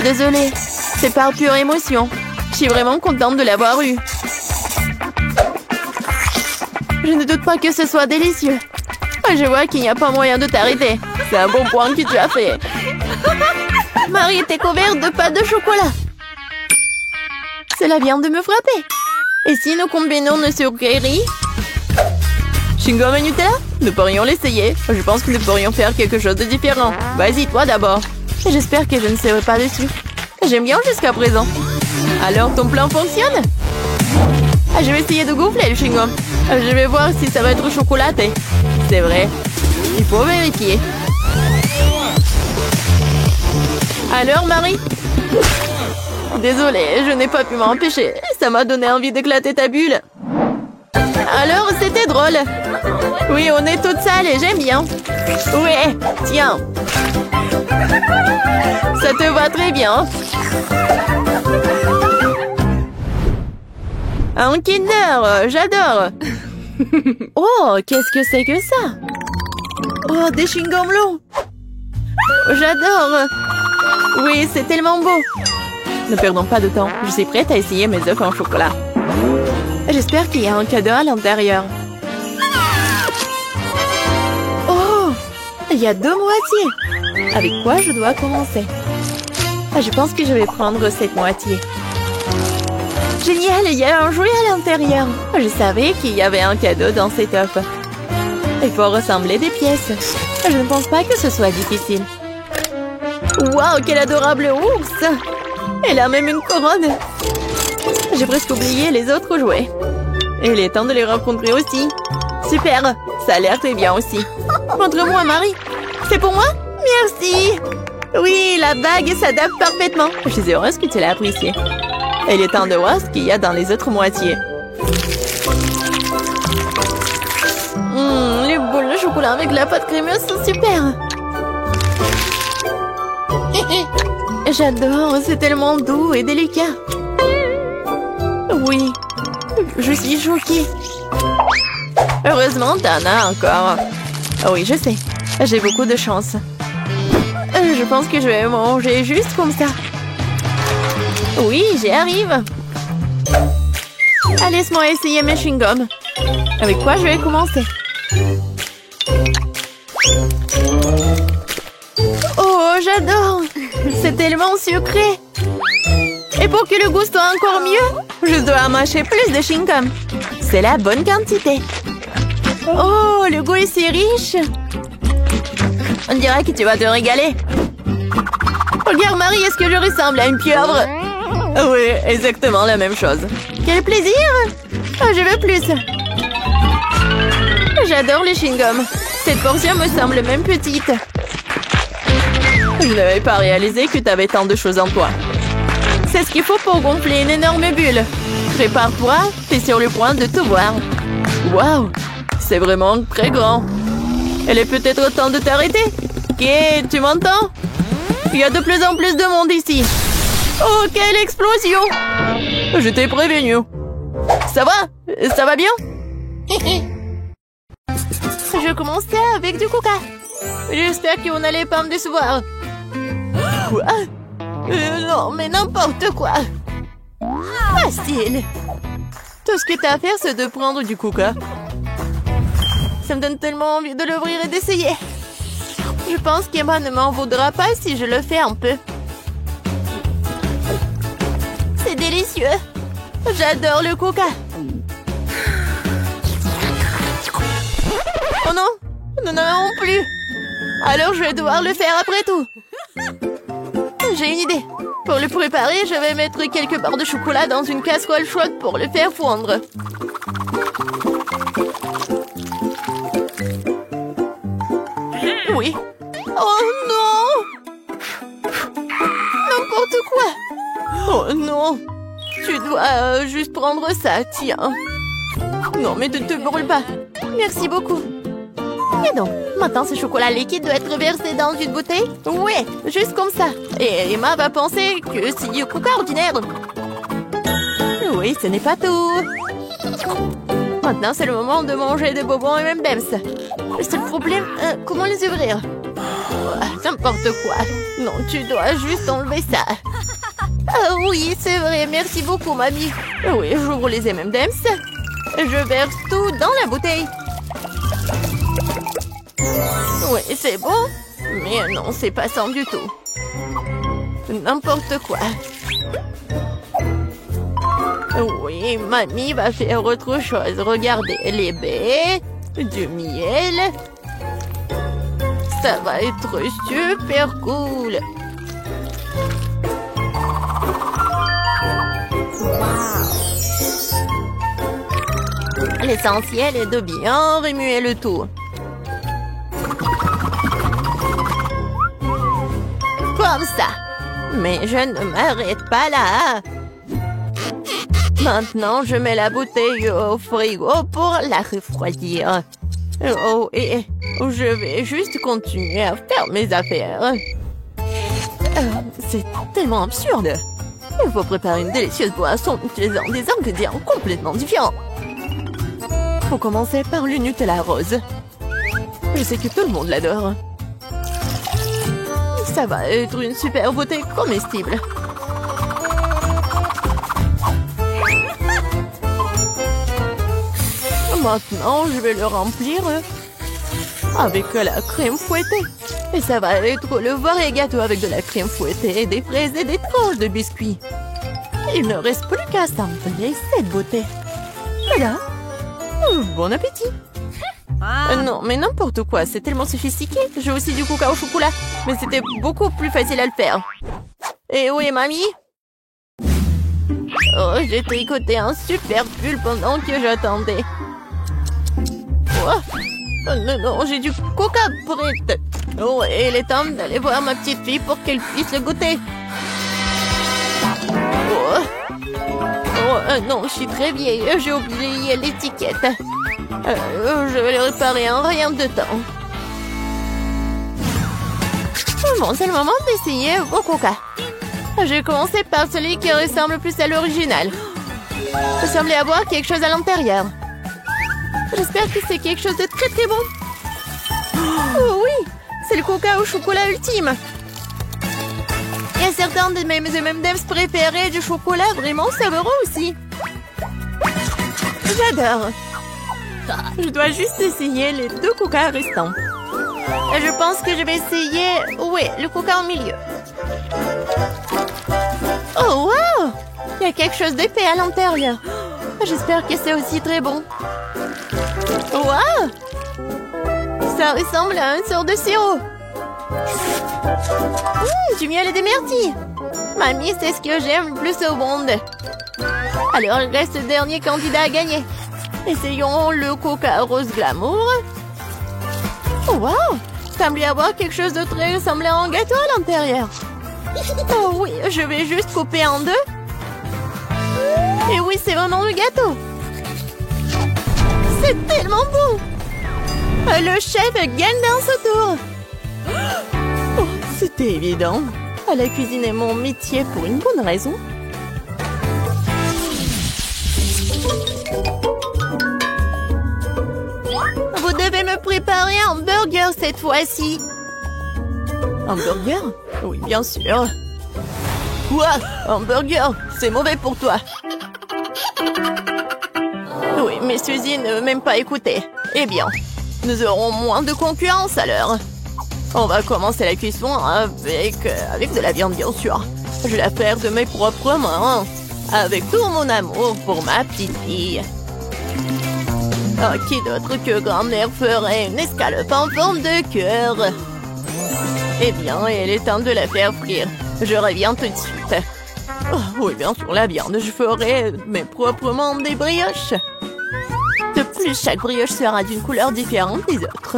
Désolée, c'est par pure émotion. Je suis vraiment contente de l'avoir eu. Je ne doute pas que ce soit délicieux. Je vois qu'il n'y a pas moyen de t'arrêter. C'est un bon point que tu as fait. Marie était couverte de pâte de chocolat. Cela vient de me frapper. Et si nous combinons nos sucreries? Chewing-gum et Nutella? Nous pourrions l'essayer. Je pense que nous pourrions faire quelque chose de différent. Vas-y, toi d'abord. J'espère que je ne serai pas dessus. J'aime bien jusqu'à présent. Alors, ton plan fonctionne? Je vais essayer de gonfler le chewing-gum. Je vais voir si ça va être chocolaté. C'est vrai. Il faut vérifier. Alors, Marie? Désolée, je n'ai pas pu m'empêcher. Ça m'a donné envie d'éclater ta bulle. Alors, c'était drôle. Oui, on est toutes sales et j'aime bien. Ouais, tiens. Ça te va très bien. Un Kinder, j'adore. Oh, qu'est-ce que c'est que ça? Oh, des chewing-gums longs. J'adore. Oui, c'est tellement beau. Ne perdons pas de temps. Je suis prête à essayer mes œufs en chocolat. J'espère qu'il y a un cadeau à l'intérieur. Oh, il y a 2 moitiés. Avec quoi je dois commencer? Je pense que je vais prendre cette moitié. Génial, il y a un jouet à l'intérieur. Je savais qu'il y avait un cadeau dans cet œuf. Il faut ressembler des pièces. Je ne pense pas que ce soit difficile. Waouh, quel adorable ours! Elle a même une couronne. J'ai presque oublié les autres jouets. Et il est temps de les rencontrer aussi. Super, ça a l'air très bien aussi. Montre-moi, Marie. C'est pour moi? Merci. Oui, la bague s'adapte parfaitement. Je suis heureuse que tu l'as appréciée. Et il est temps de voir ce qu'il y a dans les autres moitiés. Les boules de chocolat avec la pâte crémeuse sont super. J'adore, c'est tellement doux et délicat. Oui, je suis choquée. Heureusement, t'en as encore. Oui, je sais, j'ai beaucoup de chance. Je pense que je vais manger juste comme ça. Oui, j'y arrive. Laisse-moi essayer mes chewing-gums. Avec quoi je vais commencer? Oh, j'adore. C'est tellement sucré. Et pour que le goût soit encore mieux, je dois mâcher plus de chewing-gum. C'est la bonne quantité. Oh, le goût est si riche. On dirait que tu vas te régaler. Regarde, Marie, est-ce que je ressemble à une pieuvre? Oui, exactement la même chose. Quel plaisir! Oh, je veux plus! J'adore les chewing-gums. Cette portion me semble même petite. Je n'avais pas réalisé que tu avais tant de choses en toi. C'est ce qu'il faut pour gonfler une énorme bulle. Prépare-toi, t'es sur le point de tout voir. Waouh! C'est vraiment très grand. Il est peut-être temps de t'arrêter. Ok, tu m'entends? Il y a de plus en plus de monde ici. Oh, quelle explosion! Je t'ai prévenu. Ça va? Ça va bien? Je commençais avec du coca. J'espère qu'on n'allait pas me décevoir. Quoi? Non, mais n'importe quoi. Facile. Tout ce que t'as à faire, c'est de prendre du coca. Ça me donne tellement envie de l'ouvrir et d'essayer. Je pense qu'Emma ne m'en voudra pas si je le fais un peu. C'est délicieux. J'adore le coca. Oh non, nous n'en avons plus. Alors je vais devoir le faire après tout. J'ai une idée. Pour le préparer, je vais mettre quelques barres de chocolat dans une casserole chaude pour le faire fondre. Oui. Oh non! N'importe quoi! Oh non! Tu dois juste prendre ça, tiens. Non, mais ne te brûle pas. Merci beaucoup. Et donc, maintenant ce chocolat liquide doit être versé dans une bouteille? Ouais, juste comme ça. Et Emma va penser que c'est du coca ordinaire. Oui, ce n'est pas tout. Maintenant, c'est le moment de manger des bonbons et M&M's. Le seul problème, comment les ouvrir? N'importe quoi. Non, tu dois juste enlever ça. Ah oui, c'est vrai. Merci beaucoup, mamie. Oui, j'ouvre les M&M's. Je verse tout dans la bouteille. Oui, c'est bon. Mais non, c'est pas ça du tout. N'importe quoi. Oui, mamie va faire autre chose. Regardez, les baies, du miel. Ça va être super cool. L'essentiel est de bien remuer le tout. Comme ça. Mais je ne m'arrête pas là. Maintenant, je mets la bouteille au frigo pour la refroidir. Oh, et je vais juste continuer à faire mes affaires. C'est tellement absurde. Il faut préparer une délicieuse boisson utilisant des ingrédients complètement différents. Faut commencer par le Nutella rose. Je sais que tout le monde l'adore. Ça va être une super beauté comestible. Maintenant, je vais le remplir avec la crème fouettée. Et ça va être le vrai gâteau avec de la crème fouettée, des fraises et des tranches de biscuits. Il ne reste plus qu'à sampler cette beauté. Voilà. Bon appétit. Non, mais n'importe quoi, c'est tellement sophistiqué. J'ai aussi du coca au chocolat, mais c'était beaucoup plus facile à le faire. Et où est mamie? Oh, j'ai tricoté un super pull pendant que j'attendais. Oh, non, j'ai du coca prêt. Oh, et il est temps d'aller voir ma petite fille pour qu'elle puisse le goûter. Non, je suis très vieille. J'ai oublié l'étiquette. Je vais le réparer en rien de temps. Bon, c'est le moment d'essayer au coca. J'ai commencé par celui qui ressemble plus à l'original. Il semblait avoir quelque chose à l'intérieur. J'espère que c'est quelque chose de très très bon. Oh oui, c'est le coca au chocolat ultime. Il y a certains de mes M&M's préférés du chocolat vraiment savoureux aussi. J'adore. Je dois juste essayer les 2 coca restants. Je pense que je vais essayer... Oui, le coca au milieu. Oh, wow! Il y a quelque chose d'épais à l'intérieur. J'espère que c'est aussi très bon. Wow! Ça ressemble à une sorte de sirop. Du miel et des myrtilles. Mamie, c'est ce que j'aime le plus au monde. Alors, il reste le dernier candidat à gagner. Essayons le Coca Rose Glamour. Oh, wow! Semble y avoir quelque chose de très ressemblant à un gâteau à l'intérieur. Oh oui, je vais juste couper en deux. Et oui, c'est vraiment le gâteau. C'est tellement bon. Le chef gagne dans ce tour. Oh, c'était évident. La cuisine est mon métier pour une bonne raison. Vous devez me préparer un burger cette fois-ci. Un burger? Oui, bien sûr. Quoi? Un burger? C'est mauvais pour toi. Oui, mais Suzy ne veut même pas écouter. Eh bien, nous aurons moins de concurrence alors. On va commencer la cuisson avec de la viande, bien sûr. Je vais la faire de mes propres mains. Avec tout mon amour pour ma petite fille. Oh, qui d'autre que grand-mère ferait une escalope en forme de cœur? Eh bien, il est temps de la faire frire. Je reviens tout de suite. Oh, oui, bien sûr, la viande. Je ferai mes propres mains des brioches. De plus, chaque brioche sera d'une couleur différente des autres.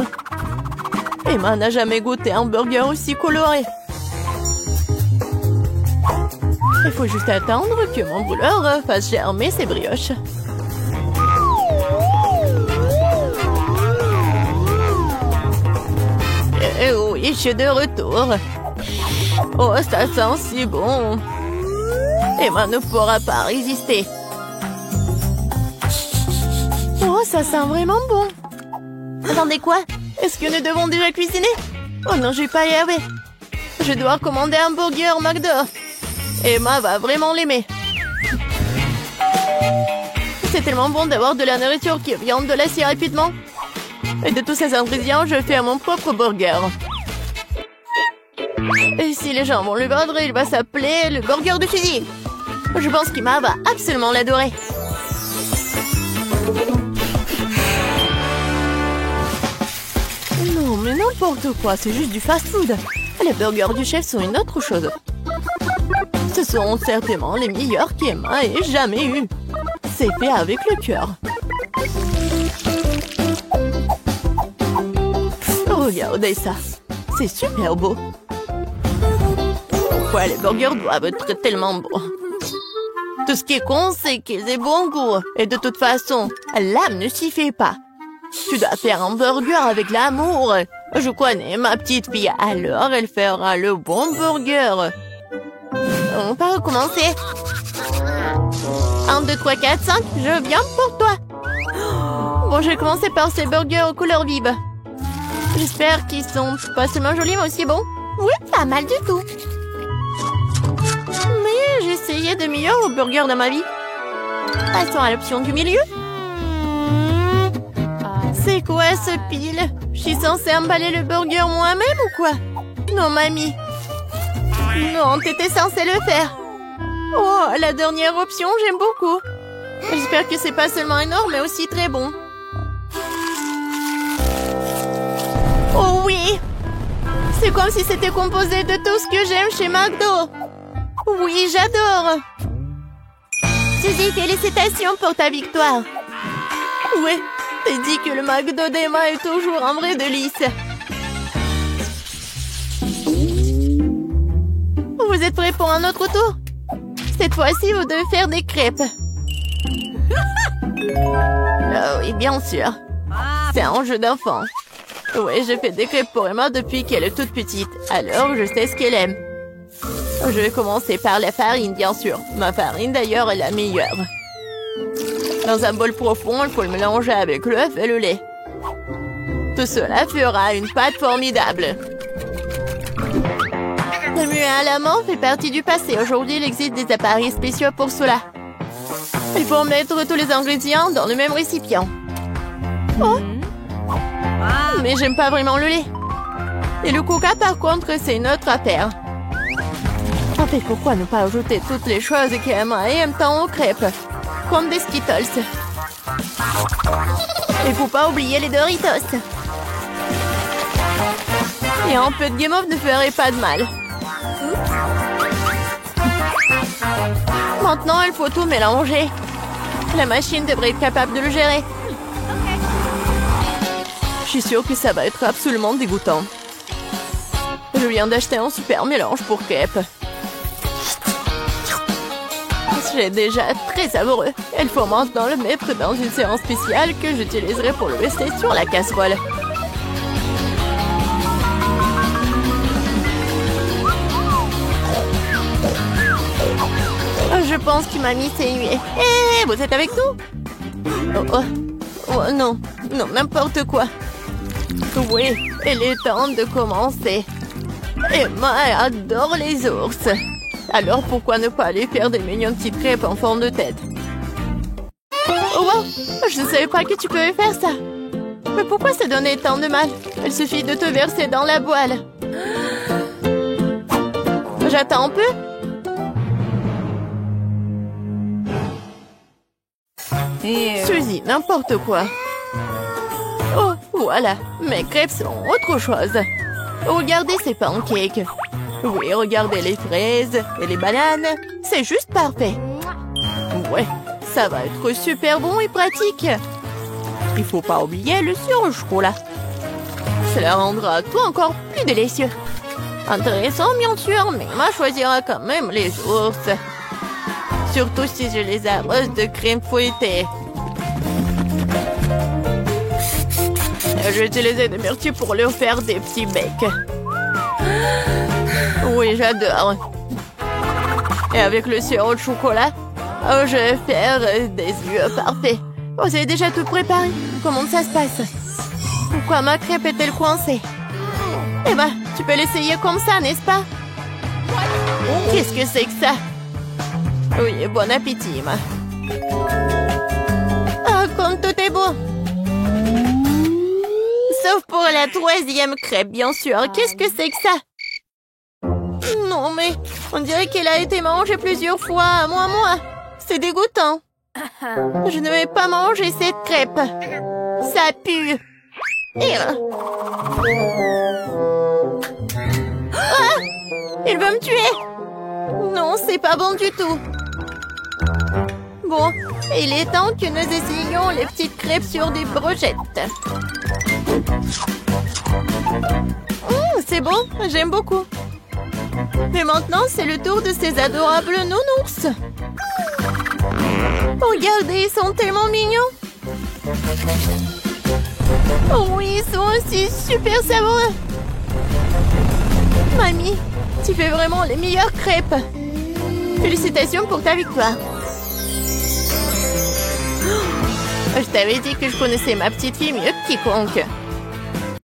Emma n'a jamais goûté un burger aussi coloré. Il faut juste attendre que mon brûleur fasse germer ses brioches. Et oui, je suis de retour. Oh, ça sent si bon. Emma ne pourra pas résister. Oh, ça sent vraiment bon. Attendez, quoi? Est-ce que nous devons déjà cuisiner? Oh non, je vais pas y arriver. Je dois commander un burger McDo. Emma va vraiment l'aimer. C'est tellement bon d'avoir de la nourriture qui vient de là si rapidement. Et de tous ces ingrédients, je fais mon propre burger. Et si les gens vont le vendre, il va s'appeler le burger de Suzy. Je pense qu'Emma va absolument l'adorer. Non, mais n'importe quoi, c'est juste du fast-food. Les burgers du chef sont une autre chose. Ce sont certainement les meilleurs qu'Emma ait jamais eu. C'est fait avec le cœur. Regardez ça. C'est super beau. Pourquoi les burgers doivent être tellement bons? Tout ce qui est con, c'est qu'ils aient bon goût. Et de toute façon, l'âme ne s'y fait pas. Tu dois faire un burger avec l'amour. Je connais ma petite fille, alors elle fera le bon burger. On va recommencer. 1, 2, 3, 4, 5, je viens pour toi. Bon, je vais commencer par ces burgers aux couleurs vives. J'espère qu'ils sont pas seulement jolis, mais aussi bons. Oui, pas mal du tout. Mais j'ai essayé de meilleurs burgers dans ma vie. Passons à l'option du milieu. C'est quoi ce pile? Je suis censée emballer le burger moi-même ou quoi? Non, mamie. Non, t'étais censée le faire. Oh, la dernière option, j'aime beaucoup. J'espère que c'est pas seulement énorme, mais aussi très bon. Oh oui! C'est comme si c'était composé de tout ce que j'aime chez McDo. Oui, j'adore. Suzy, félicitations pour ta victoire. Ouais, t'as dit que le McDo d'Emma est toujours un vrai délice. Vous êtes prêts pour un autre tour? Cette fois-ci, vous devez faire des crêpes. Oh oui, bien sûr. C'est un jeu d'enfant. Oui, je fais des crêpes pour Emma depuis qu'elle est toute petite. Alors, je sais ce qu'elle aime. Je vais commencer par la farine, bien sûr. Ma farine, d'ailleurs, est la meilleure. Dans un bol profond, il faut le mélanger avec l'œuf et le lait. Tout cela fera une pâte formidable. Le muet à la main fait partie du passé. Aujourd'hui, il existe des appareils spéciaux pour cela. Il faut mettre tous les ingrédients dans le même récipient. Oh! Mais j'aime pas vraiment le lait. Et le coca, par contre, c'est une autre affaire. En fait, pourquoi ne pas ajouter toutes les choses qu'Emma aime tant aux crêpes? Comme des Skittles. Il faut pas oublier les Doritos. Et un peu de guimauve ne ferait pas de mal. Maintenant, il faut tout mélanger. La machine devrait être capable de le gérer. Je suis sûre que ça va être absolument dégoûtant. Je viens d'acheter un super mélange pour crêpes. C'est déjà très savoureux. Il faut maintenant le mettre dans une séance spéciale que j'utiliserai pour le rester sur la casserole. Je pense que mamie s'est nuée. Hé, vous êtes avec nous? Oh non, non, n'importe quoi. Oui, il est temps de commencer. Emma adore les ours. Alors pourquoi ne pas aller faire des mignonnes petites crêpes en forme de tête? Oh wow, je ne savais pas que tu pouvais faire ça. Mais pourquoi ça donnait tant de mal? Il suffit de te verser dans la poêle. J'attends un peu. Suzy, n'importe quoi. Oh, voilà, mes crêpes sont autre chose. Regardez ces pancakes. Oui, regardez les fraises et les bananes. C'est juste parfait. Ouais, ça va être super bon et pratique. Il faut pas oublier le surgelé. Cela rendra tout encore plus délicieux. Intéressant, bien sûr, mais Emma choisira quand même les ours. Surtout si je les arrose de crème fouettée. J'ai utilisé des myrtilles pour leur faire des petits becs. Oui, j'adore. Et avec le sirop de chocolat, je vais faire des yeux parfaits. Oh, c'est déjà tout préparé. Comment ça se passe? Pourquoi ma crêpe est-elle coincée? Eh ben, tu peux l'essayer comme ça, n'est-ce pas? Qu'est-ce que c'est que ça? Oui, bon appétit, Emma. Ah, comme tout est beau. Sauf pour la troisième crêpe, bien sûr. Qu'est-ce que c'est que ça? Non, mais on dirait qu'elle a été mangée plusieurs fois. Moi. C'est dégoûtant. Je ne vais pas manger cette crêpe. Ça pue. Ah! Il veut me tuer. Non, c'est pas bon du tout. Bon, il est temps que nous essayions les petites crêpes sur des brochettes. C'est bon, j'aime beaucoup. Mais maintenant, c'est le tour de ces adorables nounours. Regardez, ils sont tellement mignons. Oh oui, ils sont aussi super savoureux. Mamie, tu fais vraiment les meilleures crêpes. Félicitations pour ta victoire. Je t'avais dit que je connaissais ma petite fille mieux que quiconque.